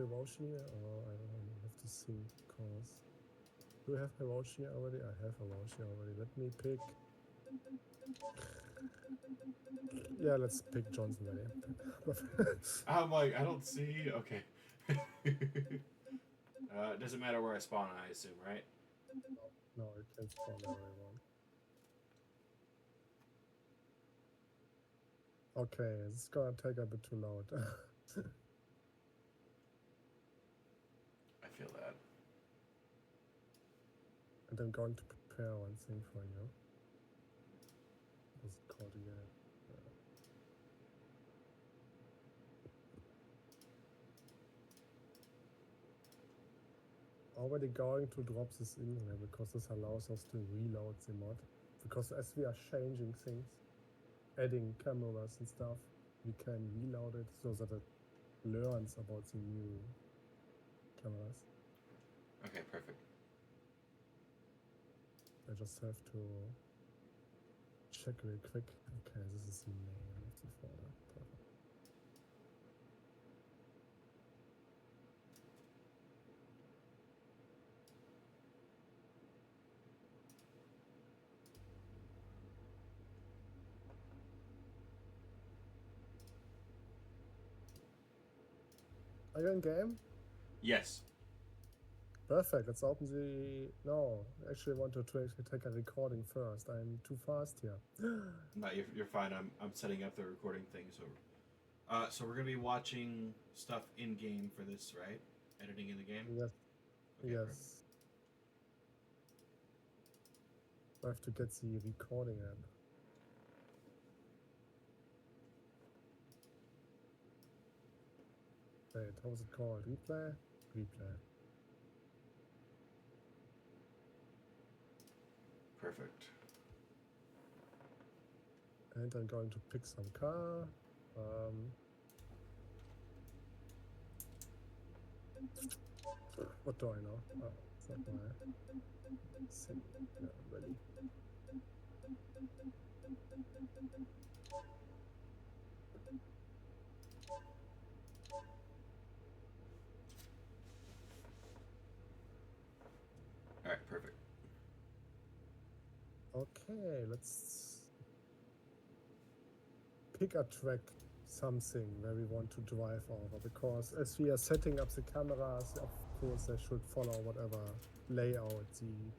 erosion here? Or I don't know, I have to see, because... Do I have erosion here already? I have erosion already. Let me pick... Yeah, let's pick Johnson Valley. I'm like, I don't see. Okay. It doesn't matter where I spawn, I assume, right? No, I can't spawn everyone. Okay, this is gonna take a bit too loud. I feel that. And I'm going to prepare one thing for you. What's it called again? Already going to drop this in here because this allows us to reload the mod. Because as we are changing things, adding cameras and stuff, we can reload it so that it learns about the new cameras. Okay, perfect. I just have to check real quick. Okay, this is the name of the folder. Perfect. Are you in game? Yes. Perfect. Let's open the... No, actually I want to take a recording first. I'm too fast here. No, you're fine. I'm setting up the recording thing. So we're gonna be watching stuff in game for this, right? Editing in the game. Yes. Okay, Yes. I have to get the recording app. Wait, how was it called? Replay? Replay. perfect. And I'm going to pick some car. What do I know? Oh, it's not my thing. Yeah, ready. All right, perfect. Okay, let's pick a track, something where we want to drive over, because as we are setting up the cameras, of course they should follow whatever layout the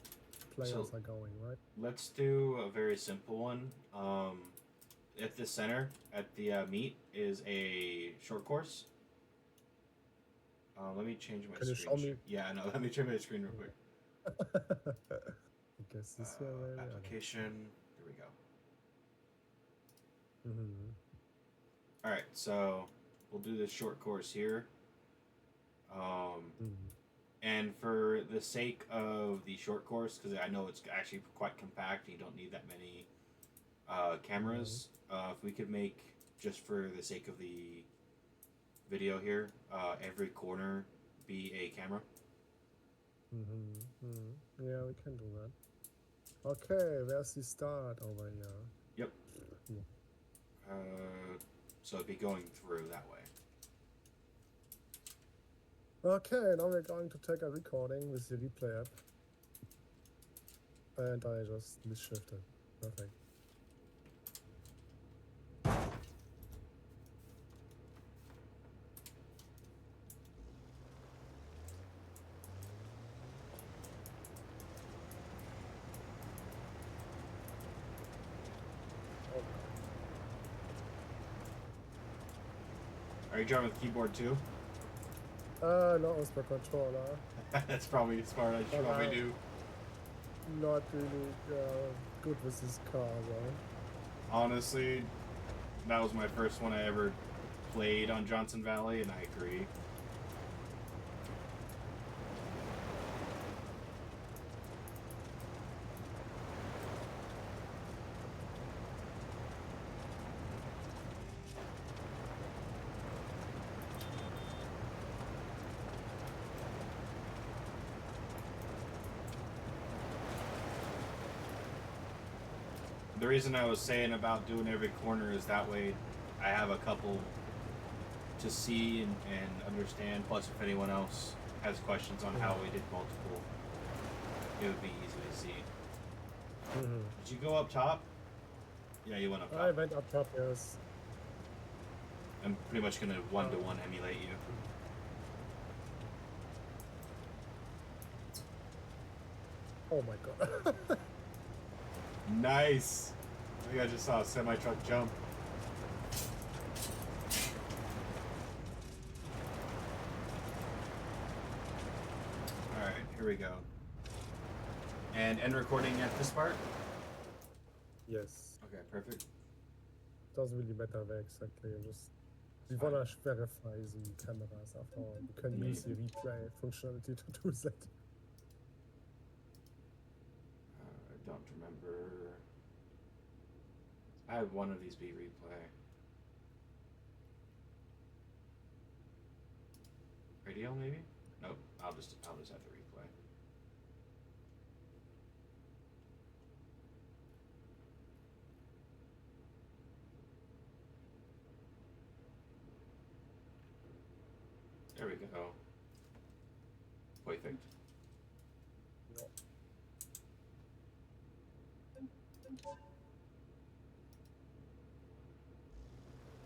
players are going, right? Let's do a very simple one. At the center, at the meet, is a short course. Let me change my Can you screen. show me? Yeah, no, let me change my screen real quick. I guess this way, maybe. Application. There we go. Mm-hmm. All right, so we'll do this short course here. And for the sake of the short course, because I know it's actually quite compact, and you don't need that many cameras. If we could make, just for the sake of the video here, every corner be a camera. Yeah, we can do that. Okay, where's the start over here? Yep. Yeah. So it'd be going through that way. Okay, now we're going to take a recording with the replay app. And I just misshifted. Perfect. Are you driving with the keyboard too? No, it's my controller. That's probably smart. I should probably do. Not really good with this car, though. Honestly, that was my first one I ever played on Johnson Valley, and I agree. The reason I was saying about doing every corner is that way I have a couple to see and understand. Plus, if anyone else has questions on how we did multiple, it would be easy to see. Did you go up top? Yeah, you went up top. I went up top, yes. I'm pretty much gonna one-to-one emulate you. Oh my god. Nice! I think I just saw a semi-truck jump. Alright, here we go. And end recording at this part? Yes. Okay, perfect. Doesn't really matter where exactly. We wanna verify the cameras after all. You can use the replay functionality to do that. I don't remember. I have one of these be replay. Radio maybe? Nope. I'll just have the replay. There we go. Perfect. No.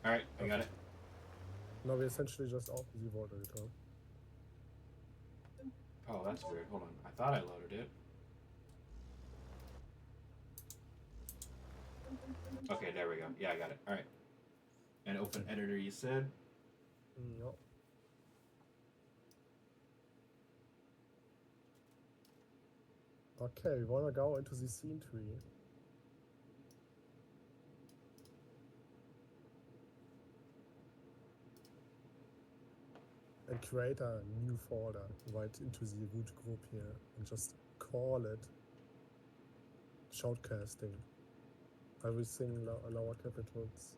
Alright, I got it. Now we essentially just open the water editor. Oh, that's weird. Hold on. I thought I loaded it. Okay, there we go. Yeah, I got it. Alright. And open editor, you said? No. Okay, we wanna go into the scene tree. And create a new folder right into the root group here and just call it Shoutcasting. Everything lower capitals.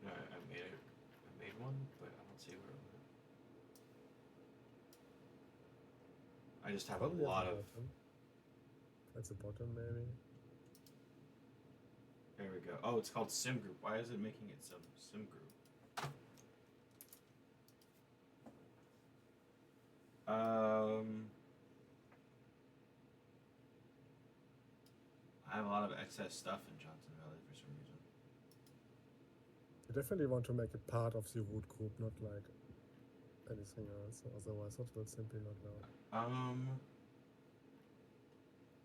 No, I made it. I made one, but I don't see where it went. I just have Probably a lot of. At the bottom, maybe. There we go. Oh, it's called Sim Group. Why is it making it some Sim Group? I have a lot of excess stuff in Johnson Valley for some reason. You definitely want to make it part of the root group, not like anything else. Otherwise, it will simply not work.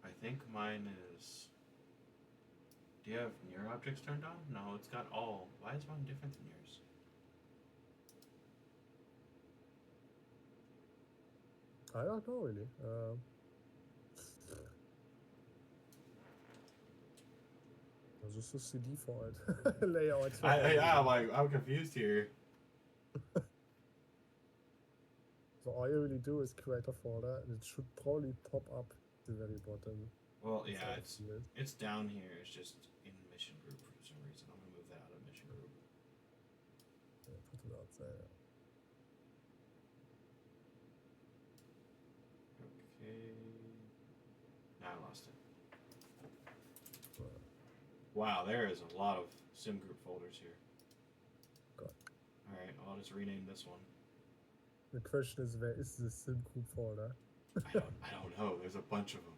I think mine is. Do you have near objects turned on? No, it's got all. Why is mine different than yours? I don't know really. This is the default layout. I'm confused here. So all you really do is create a folder, and it should probably pop up at the very bottom. Well, yeah, it's down here. It's just in mission group for some reason. I'm gonna move that out of mission group. Yeah, put it out there. Okay. Now I lost it. Wow, there is a lot of sim group folders here. God. Alright, I'll just rename this one. The question is, where is this sim group folder? I don't know. There's a bunch of them.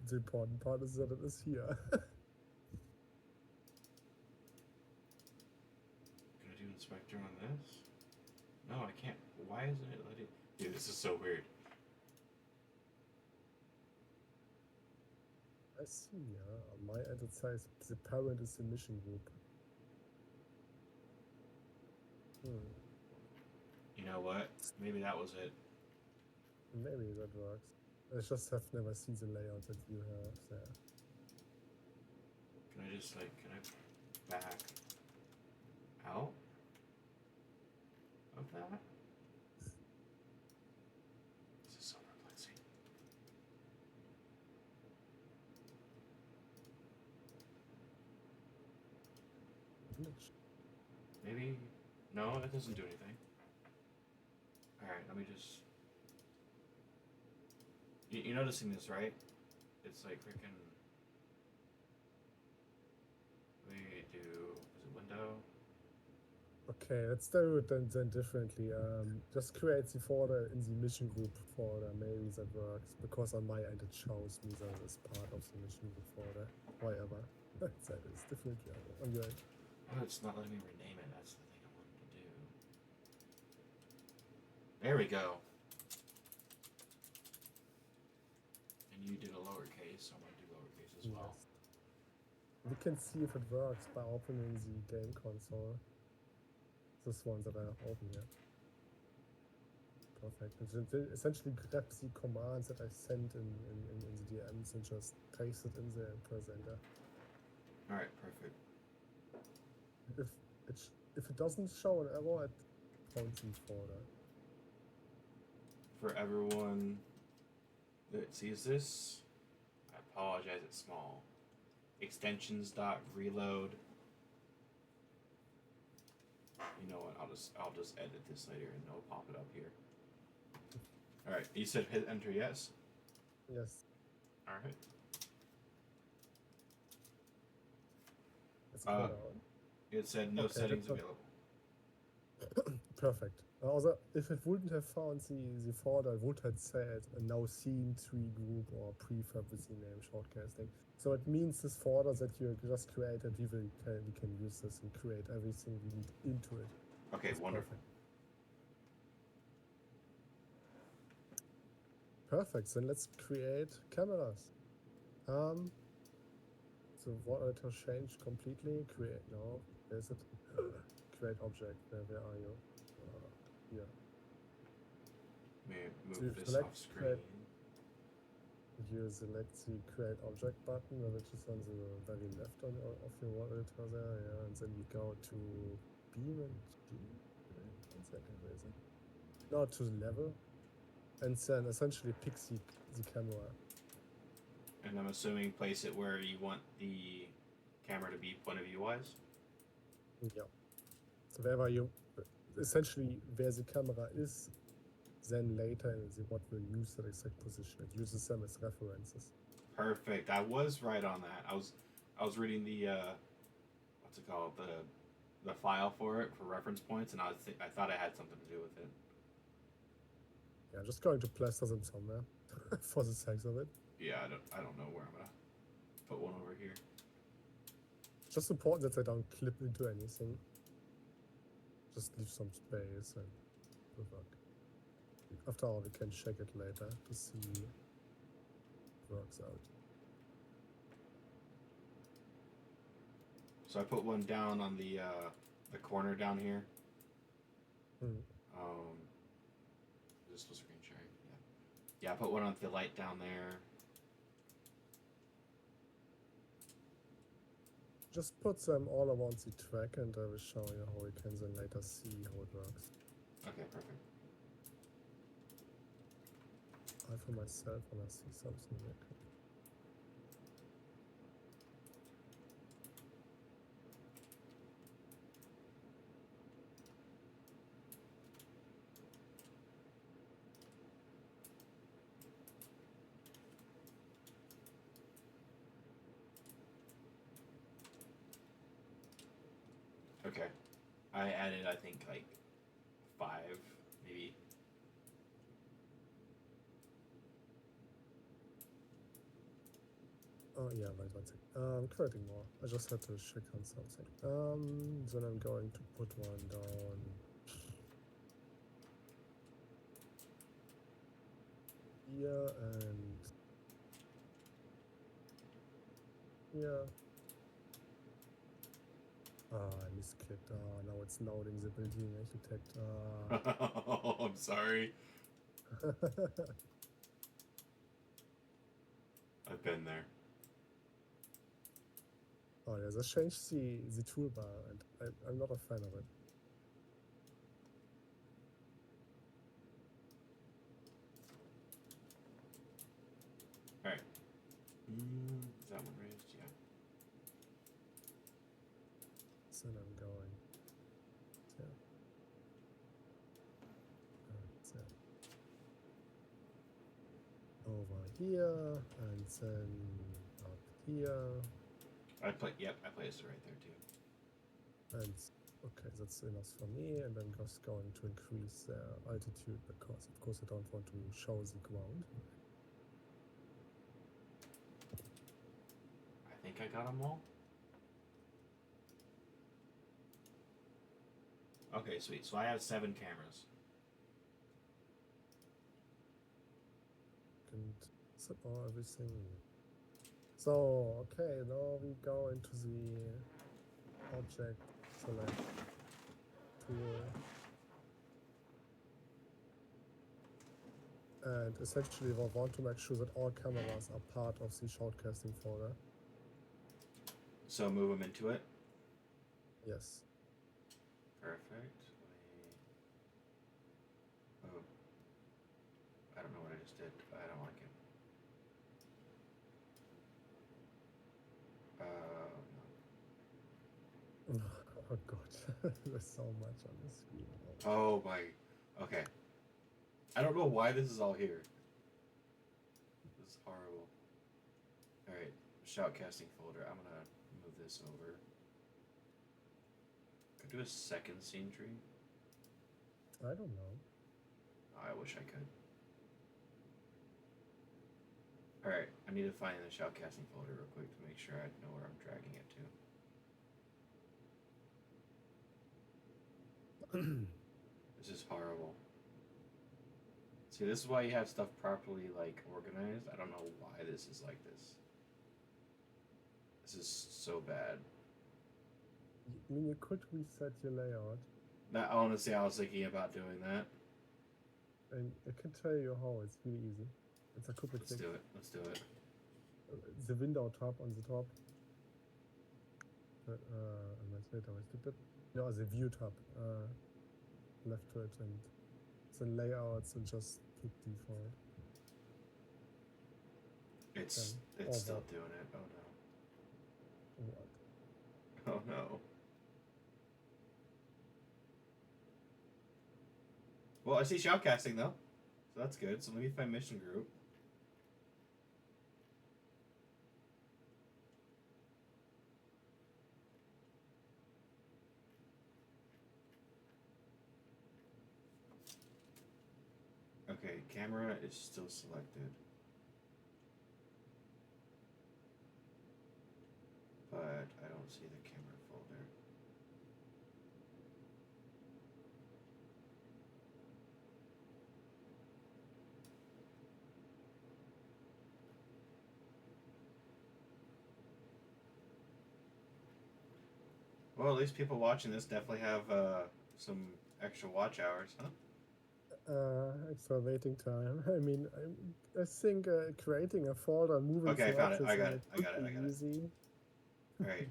The important part is that it is here. Can I do inspector on this? No, I can't. Why isn't it letting? Dude, this is so weird. I see, yeah. On my end it says the parent is the mission group. You know what? Maybe that was it. Maybe that works. I just have never seen the layout that you have there. Can I just can I back out of that? This is so perplexing. Maybe, no, that doesn't do anything. Alright, let me just, you're noticing this, right? It's like freaking, we do, is it window. Okay, let's do it then differently. Just create the folder in the mission group folder. Maybe that works because on my end it shows me that it's part of the mission group folder. However, that is differently on your end. Oh, it's not letting me rename it. That's the thing I wanted to do. There we go. And you did a lowercase, so I'm going to do lowercase as well. Yes. We can see if it works by opening the game console. This one that I have open here. Perfect. It essentially grabs the commands that I sent in the DMs and just paste it in there and press enter. Alright, perfect. If it doesn't show an error, it points in folder. For everyone that sees this, I apologize, it's small. Extensions.reload. You know what? I'll just edit this later and it'll pop it up here. All right. You said hit enter. Yes. Yes. All right. Let's go down. It said no settings available. Perfect. Also, if it wouldn't have found the folder, it would have said a now seen tree group or prefab with the name Shoutcasting. So it means this folder that you just created, we can use this and create everything we need into it. Okay, that's wonderful. Perfect. Then let's create cameras. So what I to change completely? Create no. Is it? Create object. Where are you? Here. May move So this off screen. You select the create object button, which is on the very left of your monitor there, yeah, and then we go to BeamMP. One second, where is it? No, to the level, and then essentially pick the camera. And I'm assuming place it where you want the camera to be point of view wise. Yeah. So wherever you, essentially where the camera is, then later what will use that exact position. It uses them as references. Perfect. I was right on that. I was reading the what's it called, the file for it for reference points, and I thought it had something to do with it. Yeah, I'm just going to plaster them somewhere for the sake of it. Yeah, I don't know where I'm gonna put one over here. It's just important that they don't clip into anything. Just leave some space and good luck. After all, we can check it later to see if it works out. So I put one down on the corner down here. Is this still screen sharing? Yeah. Yeah, I put one on the light down there. Just put them all around the track and I will show you how we can then later see how it works. Okay, perfect. I for myself when I see something like that. Okay. I added, I think, like 5, maybe. Oh yeah, wait one second. Creating more. I just had to check on something. Then I'm going to put one down here and here. I misclicked. Now it's loading the building architect. Oh, I'm sorry. I've been there. Oh yeah, they changed the toolbar and I'm not a fan of it. Alright. Is that one raised? Yeah. So I'm going. Yeah. Over here and then up here. I placed it right there too. And okay, that's enough for me. And I'm just going to increase the altitude because, of course, I don't want to show the ground. I think I got them all. Okay, sweet. So I have 7 cameras. And set all everything. So, okay, now we go into the object select tool. And essentially, we want to make sure that all cameras are part of the shoutcasting folder. So move them into it. Yes. Perfect. Oh, I don't know what I just did. I don't like it. No. Oh god, there's so much on the screen. Oh my. Okay. I don't know why this is all here. This is horrible. Alright, shoutcasting folder. I'm gonna move this over. Could I do a second scene tree? I don't know. Oh, I wish I could. Alright, I need to find the shoutcasting folder real quick to make sure I know where I'm dragging it to. This is horrible. See, this is why you have stuff properly, like, organized. I don't know why this is like this. This is so bad. I mean, you could reset your layout. That, honestly, I was thinking about doing that. And I can tell you how. It's really easy. It's a couple Let's do it. Let's do it. The window tab on the top. No, the view tab. Left to it and then layouts and just pick default. It's still doing it. Oh no. What? Oh no. Well, I see shoutcasting though, so that's good. So let me find mission group. Okay, camera is still selected. But I don't see the camera folder. Well, at least people watching this definitely have some extra watch hours, huh? Extra waiting time. I mean, I think creating a folder, moving Okay, I found it. I got it. Easy. All right.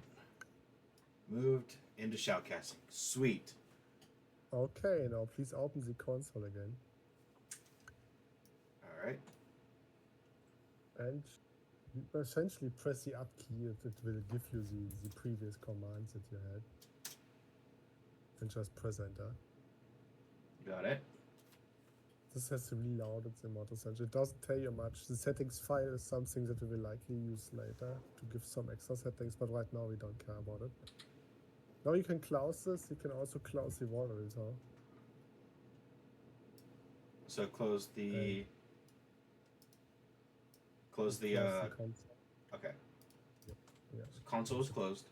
Moved into shoutcasting. Sweet. Okay, now please open the console again. All right. And essentially press the up key. It will give you the previous commands that you had. And just press enter. Got it. This has reloaded the mod essentially. It doesn't tell you much. The settings file is something that we will likely use later to give some extra settings, but right now we don't care about it. Now you can close this. You can also close the wall editor. So close the. Close the console. Okay. Yep. Yeah. So console is closed.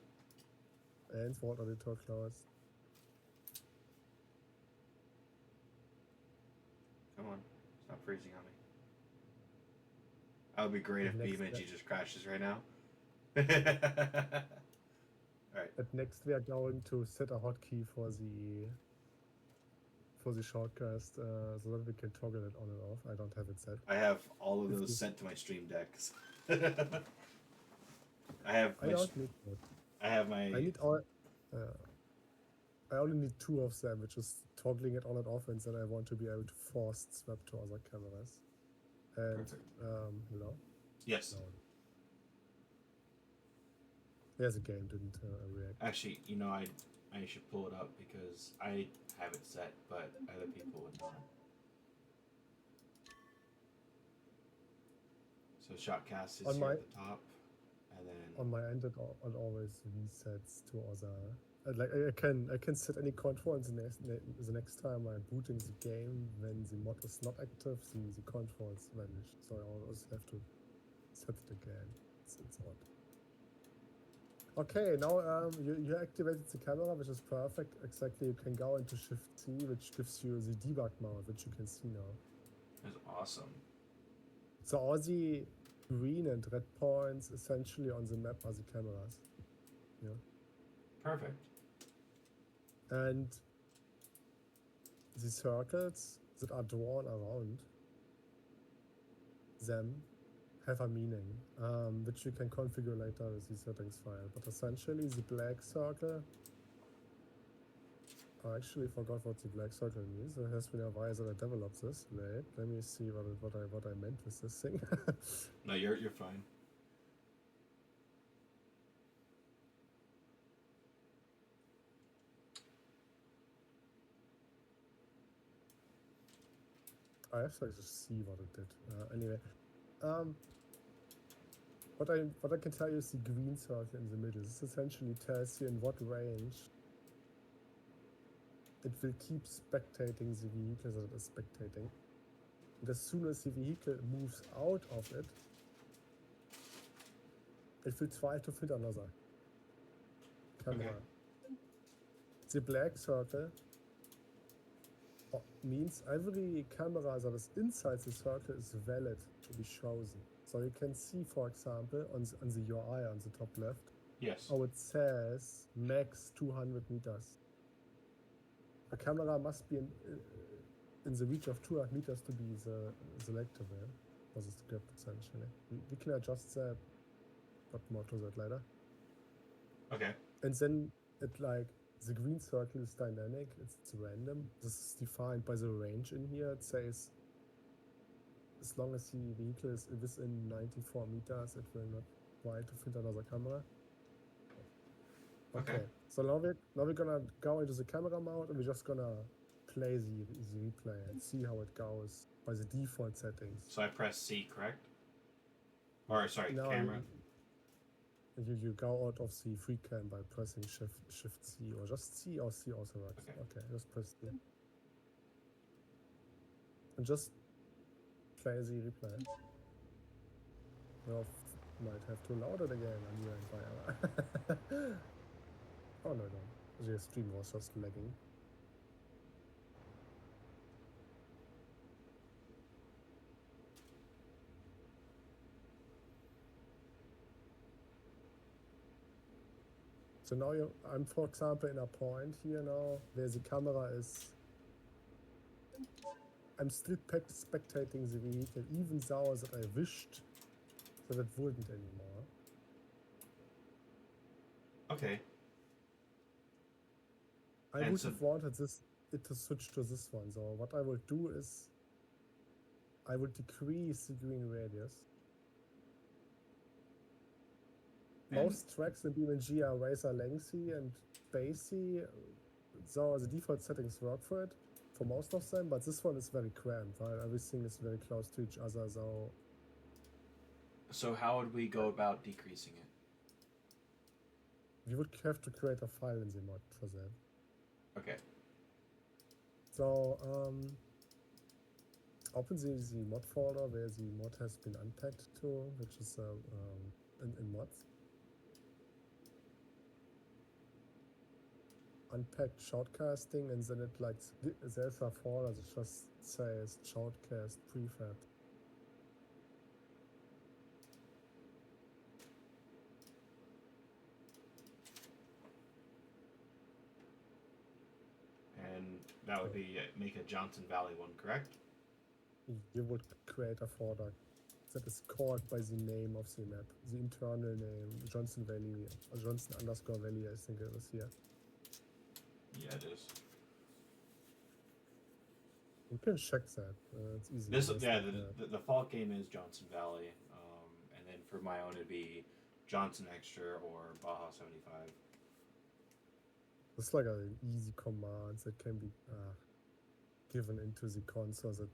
And wall editor closed. Come on, stop freezing on me. That would be great if BeamMP just crashes right now. Alright. But next we are going to set a hotkey for the shoutcast so that we can toggle it on and off. I don't have it set. I have all of those sent to my stream decks. I only need 2 of them, which is toggling it on and off, and then I want to be able to force swap to other cameras. And hello? Yes. No. Yeah, the game didn't react. Actually, you know, I should pull it up because I have it set, but other people would not. So Shoutcast is here at the top, and then on my end it always resets to other I can set any controls the next time I'm booting the game. When the mod is not active, the controls vanish. So I always have to set it again. It's odd. Okay, now you activated the camera, which is perfect. Exactly, you can go into Shift C, which gives you the debug mode, which you can see now. That's awesome. So all the green and red points essentially on the map are the cameras. Yeah. Perfect. And the circles that are drawn around them have a meaning, which you can configure later with the settings file. But essentially, the black circle. I actually forgot what the black circle means. It has been a while that I developed this. Wait, let me see what I meant with this thing. No, you're fine. I have to just see what it did. Anyway, what I can tell you is the green circle in the middle. This essentially tells you in what range it will keep spectating the vehicle that it is spectating. And as soon as the vehicle moves out of it, it will try to fit another camera. Okay. The black circle means every camera that is inside the circle is valid to be chosen. So you can see, for example, on the UI on the top left, Yes. how it says max 200 meters. A camera must be in the reach of 200 meters to be selectable for the script, essentially. We can adjust that, but more to that later. Okay. And then the green circle is dynamic, it's random. This is defined by the range in here. It says as long as the vehicle is within 94 meters, it will not try to fit another camera. Okay. So now we're gonna go into the camera mode and we're just gonna play the replay and see how it goes by the default settings. So I press C, correct? Or sorry, now camera. You go out of the free cam by pressing Shift C, or just C, or C also works. Okay, just press C. And just play the replay. Well, might have to load it again on your entire. Oh no, the stream was just lagging. So now I'm, for example, in a point here now where the camera is. I'm still spectating the vehicle, even though that I wished that it wouldn't anymore. Okay. I would have wanted it to switch to this one. So what I will do is I will decrease the green radius. Most tracks in BeamMP are razor lengthy and bassy, so the default settings work for it, for most of them, but this one is very cramped, right? Everything is very close to each other, So how would we go about decreasing it? We would have to create a file in the mod for that. Okay. So, open the mod folder where the mod has been unpacked to, which is in mods. Unpacked shoutcasting, and then there's a folder that just says shoutcast prefab. And that would be make a Johnson Valley one, correct? You would create a folder that is called by the name of the map, the internal name, Johnson Valley, or Johnson _ Valley, I think it is here. Yeah, it is. You can check that. It's easy. The default game is Johnson Valley, and then for my own it'd be Johnson Extra or Baja 75. It's like an easy command that can be given into the console that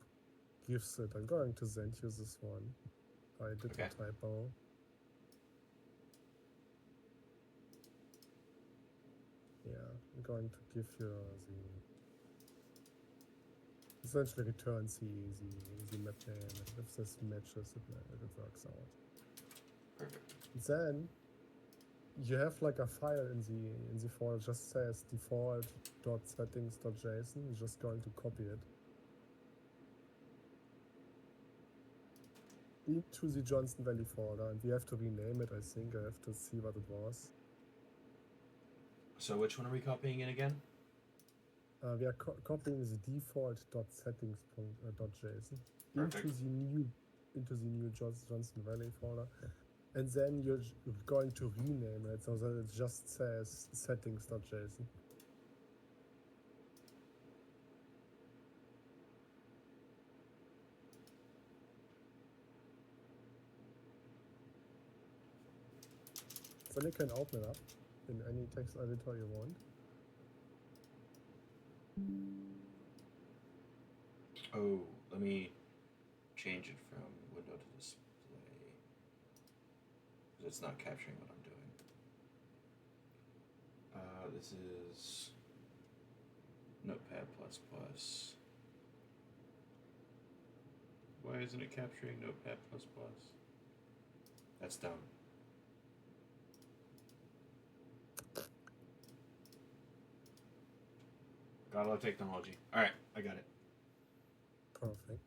gives it. I'm going to send you this one. I did a typo. Yeah. I'm going to give you the essentially returns the map name. If this matches, it works out. Perfect. Then you have like a file in the folder just says default.settings.json. You're just going to copy it into the Johnson Valley folder, and we have to rename it. I think I have to see what it was. So which one are we copying in again? We are copying the default.settings.json into the new Johnson Valley folder, and then you're going to rename it so that it just says settings.json. Then you can open it up in any text editor you want. Oh, let me change it from window to display because it's not capturing what I'm doing. This is Notepad++. Why isn't it capturing Notepad++? That's dumb. Gotta love technology. All right, I got it. Perfect.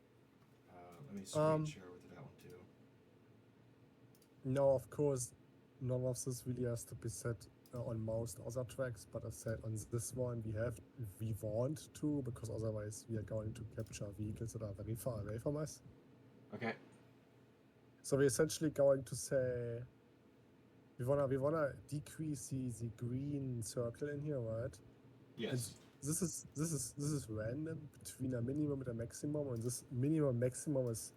Let me screen share with that one too. Now, of course, none of this really has to be set on most other tracks, but I said on this one we want to, because otherwise we are going to capture vehicles that are very far away from us. Okay. So we're essentially going to say we wanna decrease the green circle in here, right? Yes. And this is random between a minimum and a maximum, and this minimum maximum is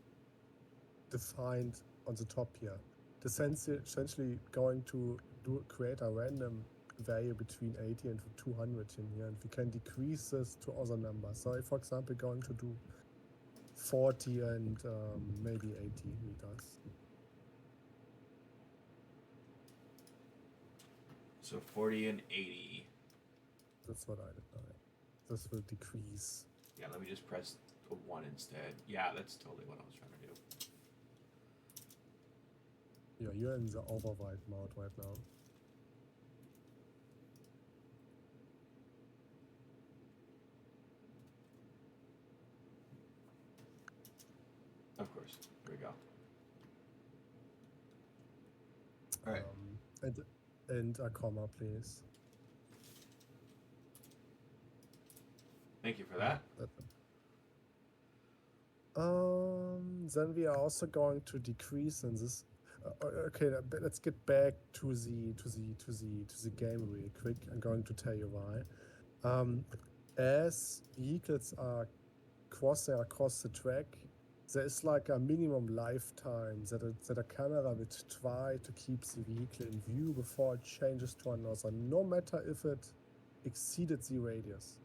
defined on the top here. Essentially going to create a random value between 80 and 200 in here, and we can decrease this to other numbers. So if, for example, going to do 40 and maybe 80 meters. So 40 and 80. That's what I did. This will decrease. Yeah, let me just press a 1 instead. Yeah, that's totally what I was trying to do. Yeah, you're in the override mode right now. Of course. Here we go. All right. And a comma, please. Thank you for that. Then we are also going to decrease in this. Okay, let's get back to the game real quick. I'm going to tell you why. As vehicles are crossing across the track, there is like a minimum lifetime that a camera would try to keep the vehicle in view before it changes to another, no matter if it exceeded the radius.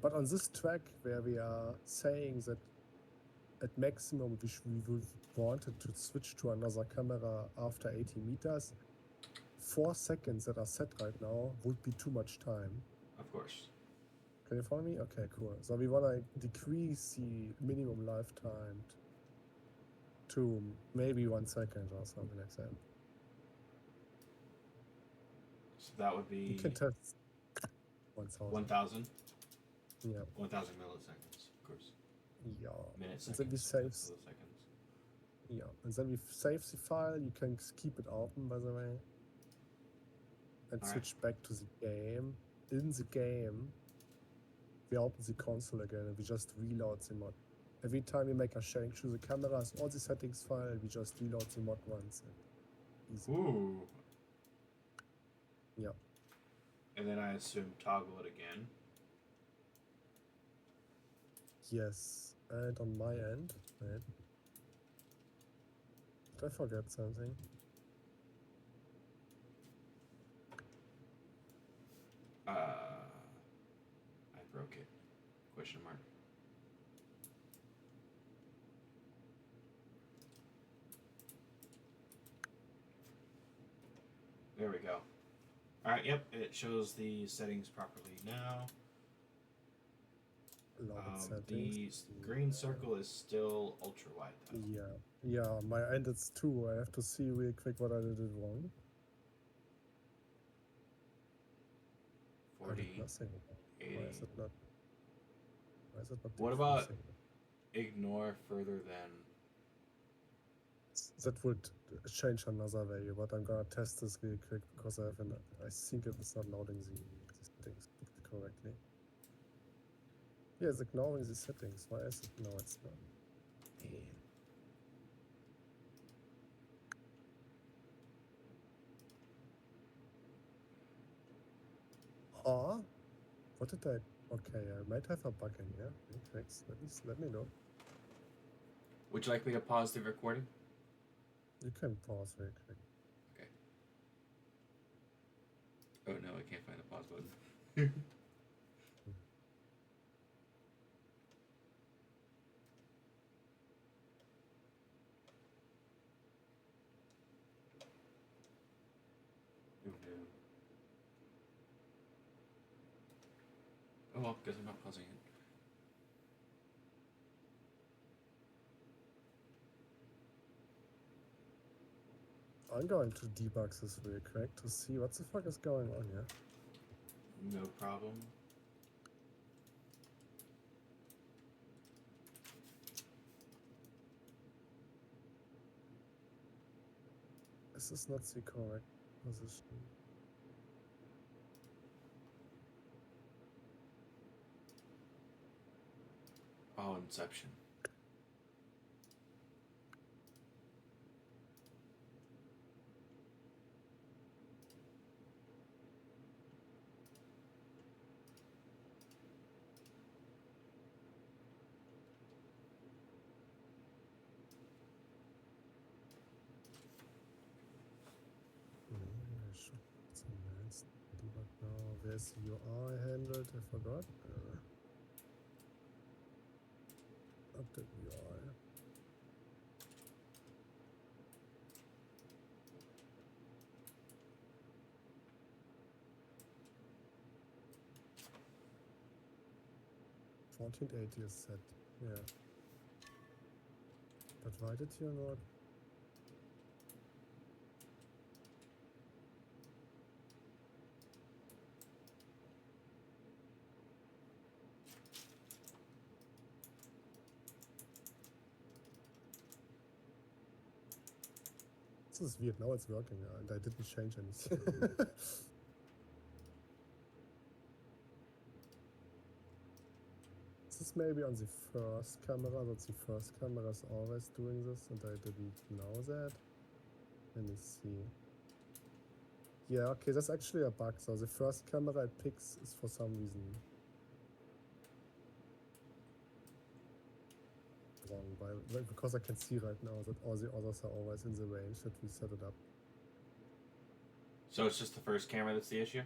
But on this track, where we are saying that at maximum we would wanted to switch to another camera after 80 meters, 4 seconds that are set right now would be too much time. Of course. Can you follow me? Okay, cool. So we want to decrease the minimum lifetime to maybe 1 second or something like that. So that would be... You can test 1,000. 1,000? Yeah. 1,000 milliseconds, of course. Yeah. Minutes, and then we seconds, save. milliseconds. Yeah, and then we save the file. You can keep it open, by the way, and switch back to the game. In the game, we open the console again and we just reload the mod. Every time we make a change to the cameras or the settings file, we just reload the mod once. Easy. Ooh. Yeah. And then I assume toggle it again. Yes, and on my end, wait. Did I forget something? I broke it. Question mark. There we go. Alright, yep, it shows the settings properly now. Loaded settings. The green circle is still ultra wide though. Yeah, my end it's 2. I have to see real quick what I did wrong. 40, I did nothing. 80. Why is it not? What about ignore further than? That would change another value, but I'm gonna test this real quick because I think it's not loading the settings correctly. Yeah, it's ignoring the settings. Why is it? No, it's not. Huh? What did I? Okay, I might have a bug in here. Thanks. Let me know. Would you like me to pause the recording? You can pause real quick. Okay. Oh no, I can't find the pause button. Oh well, guess I'm not pausing it. I'm going to debug this real quick to see what the fuck is going on here. No problem. This is not the correct position. Oh, Inception. Debug now. Where's the UI handled? I forgot. Update UI. $14.80 is set. Yeah. But why did you not? This is weird. Now it's working, and I didn't change anything. This is maybe on the first camera, that the first camera is always doing this, and I didn't know that. Let me see. Yeah, okay, that's actually a bug. So the first camera it picks is for some reason wrong, because I can see right now that all the others are always in the range that we set it up. So it's just the first camera that's the issue?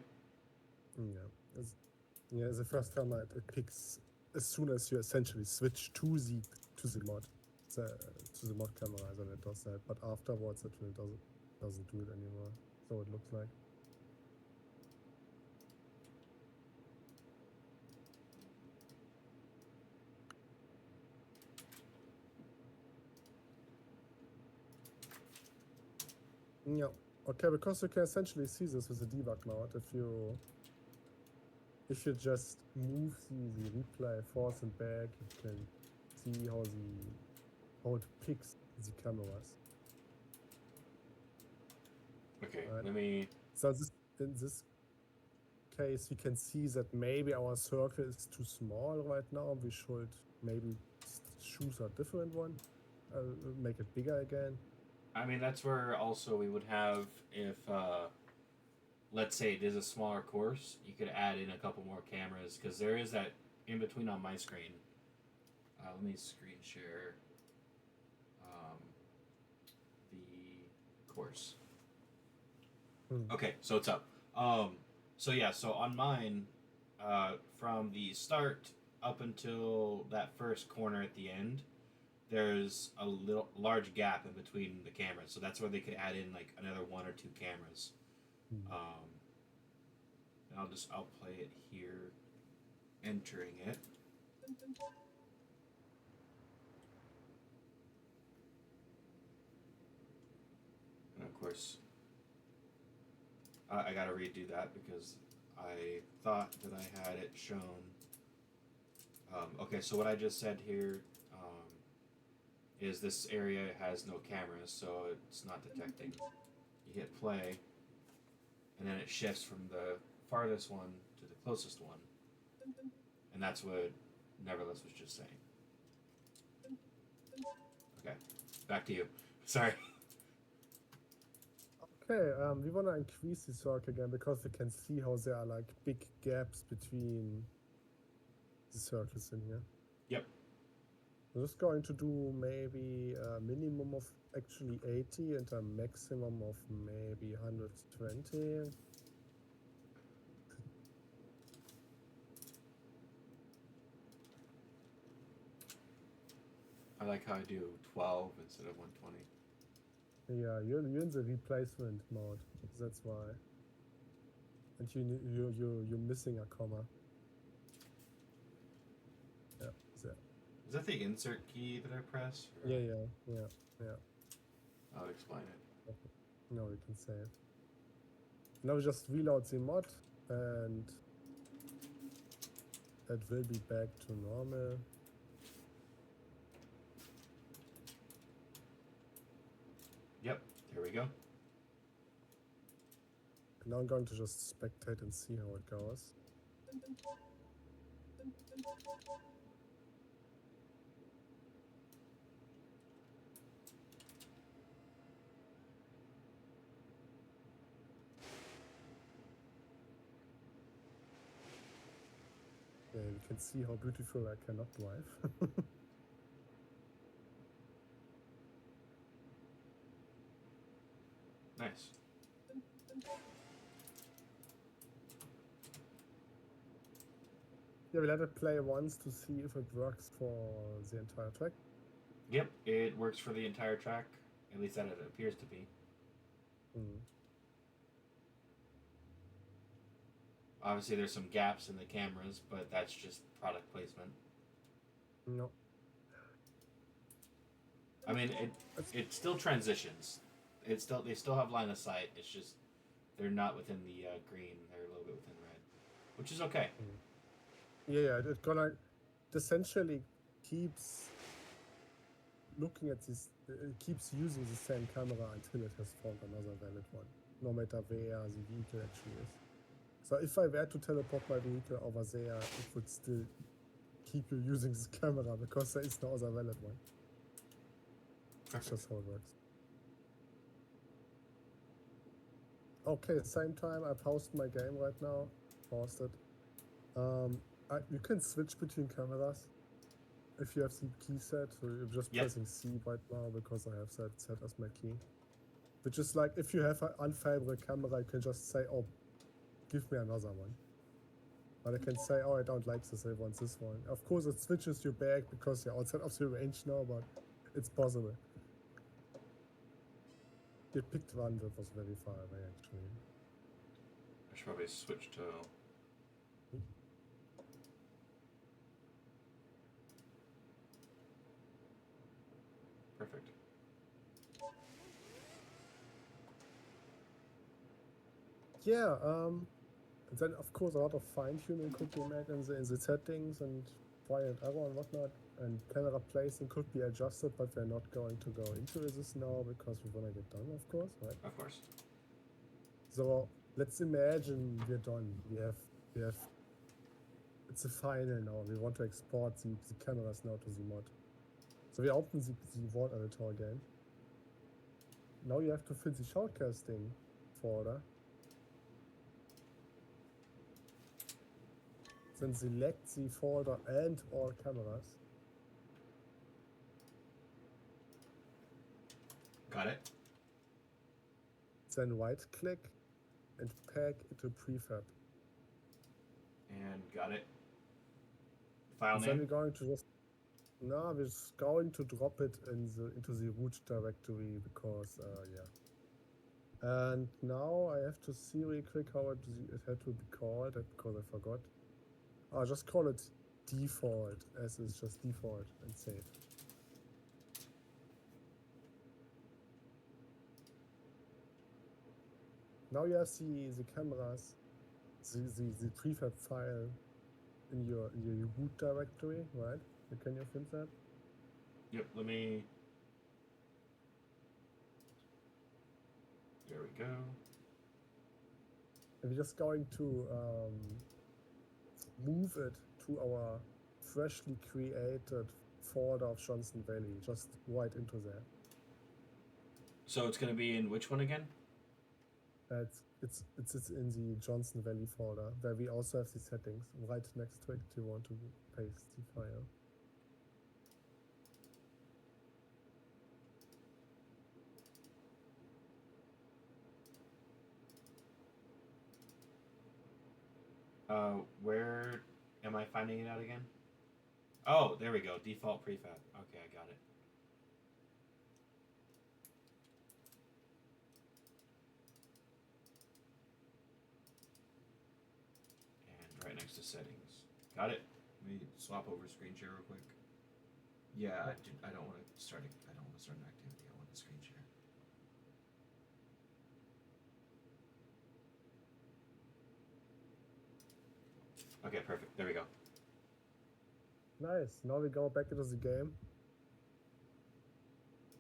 Yeah, the first camera it picks as soon as you essentially switch to the mod camera, then it does that. But afterwards, it really doesn't do it anymore. So it looks like. Yeah. Okay, because you can essentially see this with the debug mode. If you just move the replay forth and back, you can see how it picks the cameras. Okay, right. Let me. So in this case, we can see that maybe our circle is too small right now. We should maybe choose a different one, make it bigger again. I mean, that's where also we would have, if let's say it is a smaller course, you could add in a couple more cameras, because there is that in between on my screen. Let me screen share the course. Okay, so it's up. So yeah, so on mine, from the start up until that first corner at the end, there's a large gap in between the cameras, so that's where they could add in like another 1 or 2 cameras. And I'll play it here, entering it. And of course, I gotta redo that because I thought that I had it shown. Okay, so what I just said here is this area has no cameras, so it's not detecting. You hit play, and then it shifts from the farthest one to the closest one. And that's what Neverless was just saying. Okay, back to you. Sorry. Okay, we want to increase the circle again because we can see how there are like big gaps between the circles in here. Yep. I'm just going to do maybe a minimum of actually 80 and a maximum of maybe 120. I like how I do 12 instead of 120. Yeah, you're in the replacement mode. That's why. And you're missing a comma. Yeah, there. Is that the insert key that I press? Or... Yeah. I'll explain it. No, we can save. Now we just reload the mod and it will be back to normal. Yep, there we go. Now I'm going to just spectate and see how it goes. Yeah, you can see how beautiful I cannot drive. Nice. Yeah, we let it play once to see if it works for the entire track. Yep, it works for the entire track. At least that it appears to be. Obviously, there's some gaps in the cameras, but that's just product placement. No. I mean, it still transitions. They still have line of sight. It's just they're not within the green. They're a little bit within red, which is okay. Yeah, it gonna essentially keeps looking at this. It keeps using the same camera until it has found another valid one, no matter where the vehicle actually is. So if I were to teleport my vehicle over there, it would still keep you using this camera because there is no other valid one. That's just how it works. Okay, same time, I paused my game right now. Paused it. You can switch between cameras if you have the key set. So you're just pressing C right now because I have that set as my key. Which is like if you have an unfavorable camera, you can just say, "Oh, give me another one." But I can say, "Oh, I don't like this. I want this one." Of course, it switches you back because you're outside of the range now, but it's possible. You picked one that was very far away, actually. I should probably switch to. Perfect. Yeah, then of course a lot of fine-tuning could be made in the settings and trial and error and whatnot, and camera placing could be adjusted, but we're not going to go into this now because we want to get done, of course, right? Of course. So let's imagine we're done. We have it's a final now. We want to export the cameras now to the mod. So we open the word editor again. Now you have to fill the shoutcasting folder. Then select the folder and all cameras. Got it. Then right click and pack into prefab. And got it. File and name. Then we're going to just we're just going to drop it into the root directory because yeah. And now I have to see really quick how it had to be called because I forgot. I'll just call it default as is just default and save. Now you have the cameras, the prefab file in your root directory, right? Can you find that? Yep, let me. There we go. And we're just going to move it to our freshly created folder of Johnson Valley, just right into there. So it's going to be in which one again? It's in the Johnson Valley folder where we also have the settings right next to it if you want to paste the file. Where am I finding it out again? Oh, there we go. Default prefab. Okay, I got it. And right next to settings. Got it. Let me swap over screen share real quick. Yeah, I don't want to start. I don't want to start an activity. I want to screen share. Okay, perfect. There we go. Nice. Now we go back into the game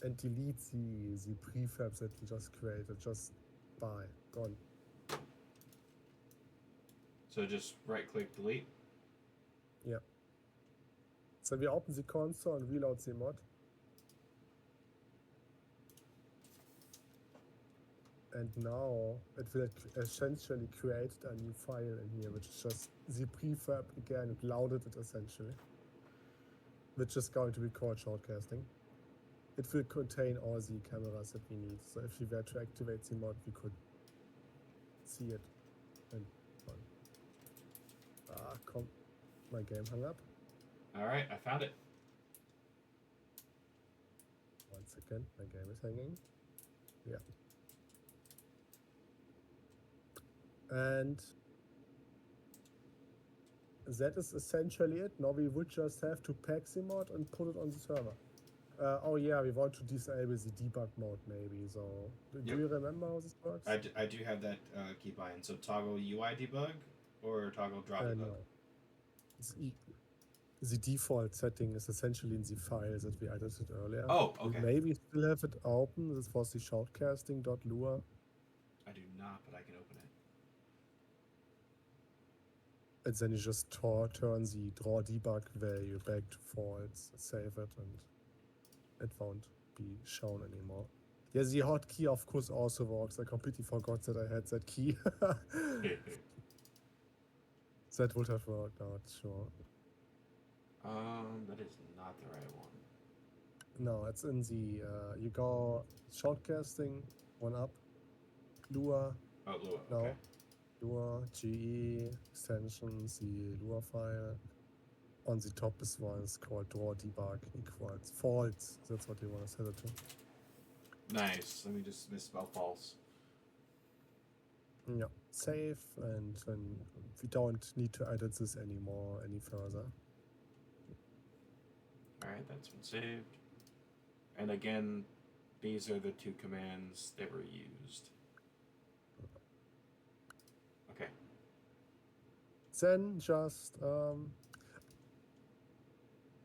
and delete the prefabs that we just created. Just bye. Gone. So just right click delete. Yeah. So we open the console and reload the mod. And now it will essentially create a new file in here, which is just the prefab again. It loaded it essentially, which is going to be called Shoutcasting. It will contain all the cameras that we need. So if we were to activate the mod, we could see it. And come, my game hung up. All right, I found it. 1 second, my game is hanging. Yeah. And that is essentially it. Now we would just have to pack the mod and put it on the server. Oh yeah, we want to disable the debug mode maybe. So do you remember how this works? I do have that key bind. So toggle UI debug or toggle draw debug? No. The default setting is essentially in the file that we edited earlier. Oh, okay. You maybe still have it open. This was the shoutcasting.lua. I do not, but I can open it. And then you just turn the draw debug value back to false, save it, and it won't be shown anymore. Yeah, the hotkey of course also works. I completely forgot that I had that key. That would have worked out, sure. That is not the right one. No, it's in the you go shoutcasting, one up, Lua. Oh, Lua. No. Okay. Lua, GE, extensions, the Lua file. On the top is one is called draw debug equals false. That's what you want to set it to. Nice. Let me just misspell false. Yeah. Save, and then we don't need to edit this anymore any further. Alright, that's been saved. And again, these are the two commands that were used. Okay. Then just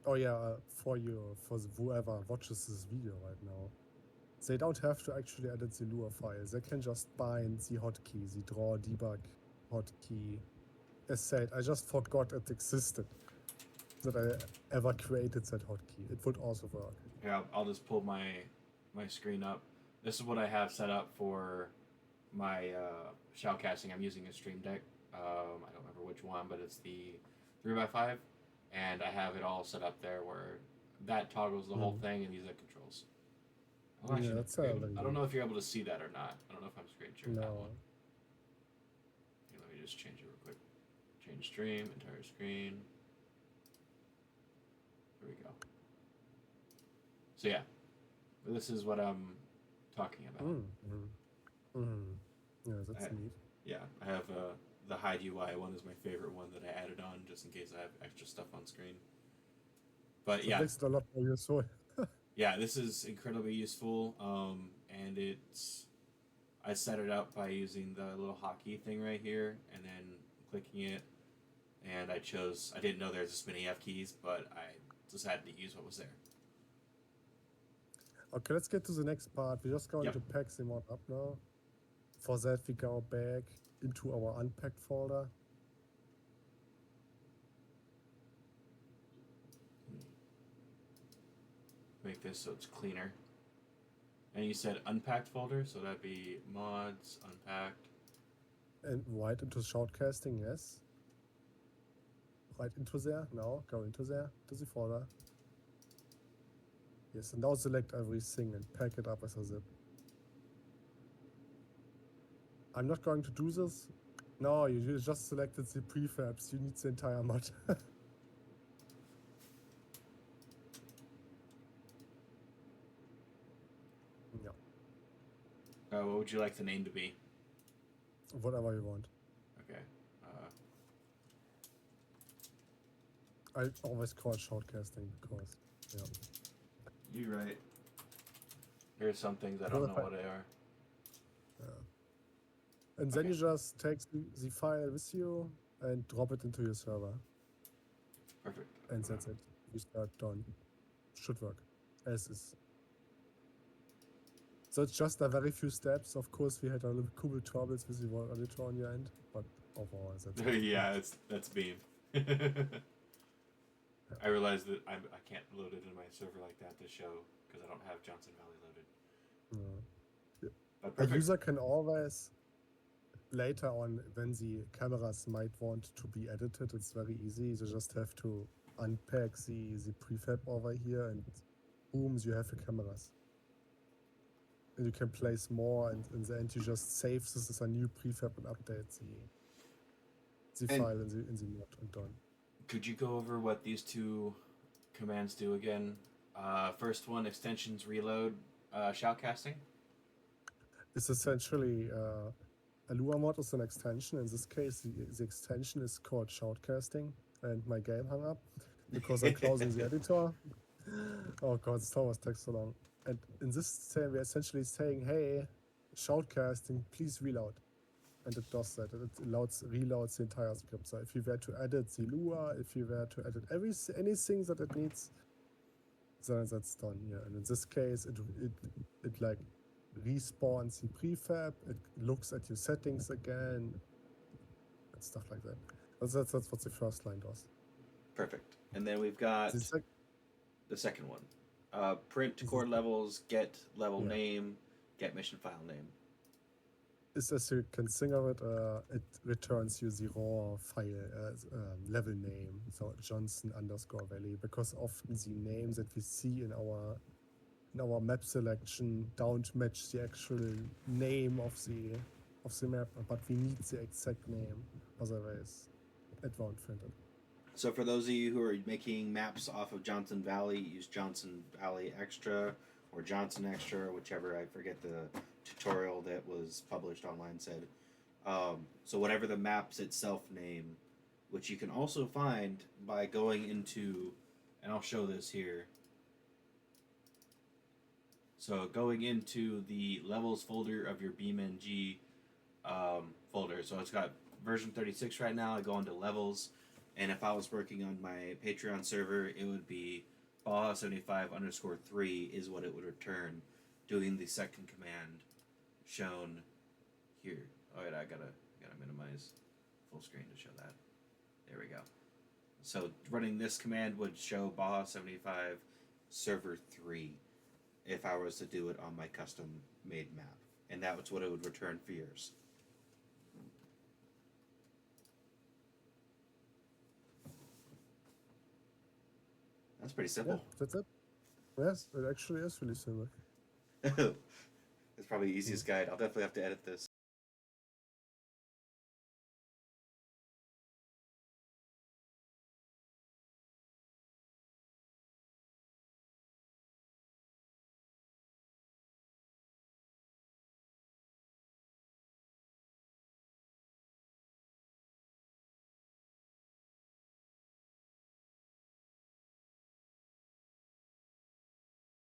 oh yeah, for whoever watches this video right now, they don't have to actually edit the Lua file. They can just bind the hotkey, the draw debug hotkey. As said, I just forgot it existed, that I ever created that hotkey. It would also work. Yeah, I'll just pull my screen up. This is what I have set up for my shoutcasting. I'm using a Stream Deck. I don't remember which one, but it's the 3x5. And I have it all set up there where that toggles the whole thing and these are controls. I don't know if you're able to see that or not. I don't know if I'm screen sharing that one. Here, let me just change it real quick. Change stream, entire screen. There we go. So yeah, this is what I'm talking about. Mm. Yeah, that's I, neat. yeah, I have the hide UI one is my favorite one that I added on just in case I have extra stuff on screen. But That yeah, makes it a lot more useful. yeah, this is incredibly useful. And I set it up by using the little hotkey thing right here and then clicking it. And I didn't know there's this many F keys, but I decided to use what was there. Okay, let's get to the next part. We're just going Yep. to pack the mod up now. For that, we go back into our unpacked folder. Make this so it's cleaner. And you said unpacked folder, so that'd be mods, unpacked. And right into shoutcasting, yes. Right into there. Now, go into there, to the folder. Yes, and now select everything and pack it up as a zip. I'm not going to do this. No, you just selected the prefabs. You need the entire mod. Yeah, What would you like the name to be? whatever you want. Okay. I always call it shoutcasting because, yeah. You're right. There's some things I Well, don't if know I- what they are. And then Okay. you just take the file with you and drop it into your server. Perfect. And that's it. You start done. Should work. As is. So it's just a very few steps. Of course, we had a little couple troubles with the word editor on your end, but overall, that's it. Yeah, that's Beam. I realized that I can't load it in my server like that to show because I don't have Johnson Valley loaded. Yeah. But A perfect. user can always, later on, when the cameras might want to be edited, it's very easy. You just have to unpack the prefab over here, and boom, you have your cameras. And you can place more, and in the end, you just save this as a new prefab and update the And- file in the mod and done. Could you go over what these two commands do again? First one, extensions reload, shoutcasting. It's essentially a Lua mod is an extension. In this case, the extension is called Shoutcasting, and my game hung up because I'm closing the editor. Oh god, this always takes so long. And in this thing, we're essentially saying, hey, Shoutcasting, please reload. And it does that. It reloads the entire script. So if you were to edit the Lua, if you were to edit anything that it needs, then that's done. Yeah. And in this case, it like respawns the prefab. It looks at your settings again, and stuff like that. That's what the first line does. Perfect. And then we've got the second one. Print core levels, get level name, get mission file name. Is as you can think of it, it returns you the raw file level name, so Johnson_Valley, because often the names that we see in our map selection don't match the actual name of the map, but we need the exact name, otherwise it won't find it. So for those of you who are making maps off of Johnson Valley, use Johnson Valley Extra or Johnson Extra, whichever, I forget the tutorial that was published online said. So whatever the map's itself name, which you can also find by going into, and I'll show this here. So going into the levels folder of your BeamMP folder. So it's got version 36 right now. I go into levels, and if I was working on my Patreon server, it would be Baja75_3 is what it would return, doing the second command shown here. Oh wait, I gotta minimize full screen to show that. There we go. So running this command would show Baja75 server 3 if I was to do it on my custom made map. And that's what it would return for yours. That's pretty simple. Yeah, that's it. Yes, it actually is really simple. It's probably the easiest guide. I'll definitely have to edit this.